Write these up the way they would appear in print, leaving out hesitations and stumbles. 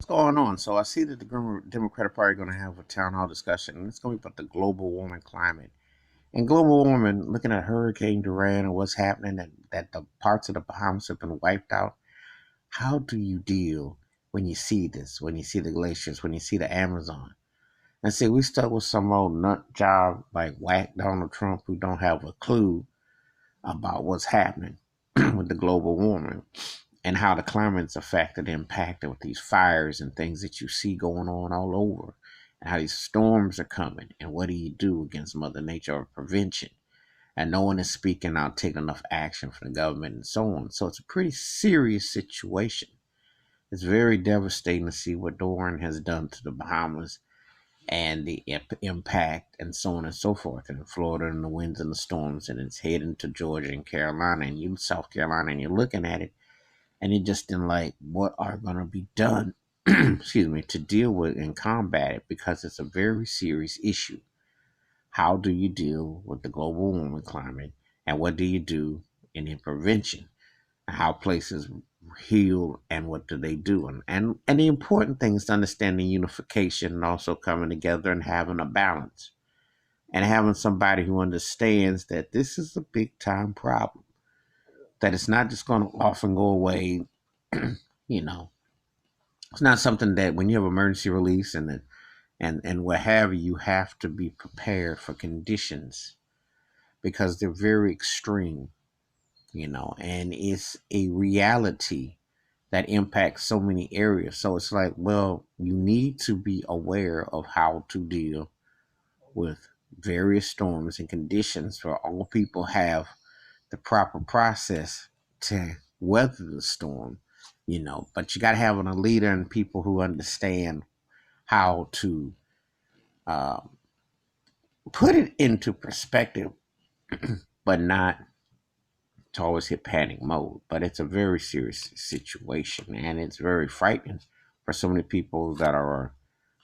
What's going on? So I see that the Democratic Party are going to have a town hall discussion, and it's going to be about the global warming climate. And global warming, looking at Hurricane Dorian and what's happening, and that the parts of the Bahamas have been wiped out. How do you deal when you see this, when you see the glaciers, when you see the Amazon? And see, we stuck with some old nut job like whack Donald Trump who don't have a clue about what's happening with the global warming and how the climate's affected, impacted with these fires and things that you see going on all over, and how these storms are coming, and what do you do against Mother Nature or prevention? And no one is speaking out, taking enough action from the government, and so on. So it's a pretty serious situation. It's very devastating to see what Dorian has done to the Bahamas and the impact and so on and so forth. And in Florida and the winds and the storms, and it's heading to Georgia and Carolina and you South Carolina, and you're looking at it and it just in like what are going to be done excuse me, to deal with and combat it, because it's a very serious issue. How do you deal with the global warming climate, and what do you do in prevention, and how places heal, and what do they do? And the important thing is understanding unification and also coming together and having a balance and having somebody who understands that this is a big time problem, that it's not just going to off and go away. you know it's not something that when you have emergency release and what have you, you have to be prepared for conditions because they're very extreme, and it's a reality that impacts so many areas. So it's like, well, you need to be aware of how to deal with various storms and conditions where all people have the proper process to weather the storm, but you got to have a leader and people who understand how to uh, put it into perspective, but not to always hit panic mode. But it's a very serious situation, and it's very frightening for so many people that are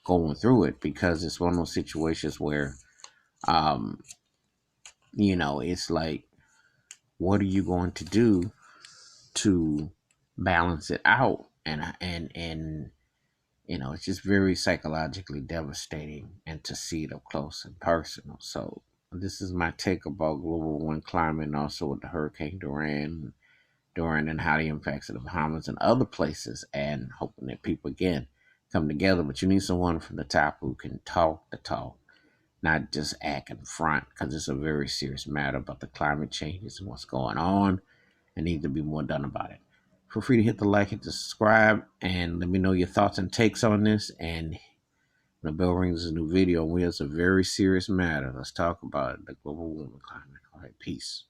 going through it, because it's one of those situations where, um, it's like, what are you going to do to balance it out? And it's just very psychologically devastating, and to see it up close and personal. So this is my take about global warming climate, and also with the Hurricane Dorian, and how the impacts of the Bahamas and other places, and hoping that people again come together. But you need someone from the top who can talk the talk, not just act in front, because it's a very serious matter about the climate changes and what's going on, and need to be more done about it. Feel free to hit the like, hit the subscribe, and let me know your thoughts and takes on this. And when the bell rings, a new video. It's a very serious matter. Let's talk about it, the global warming climate. All right, peace.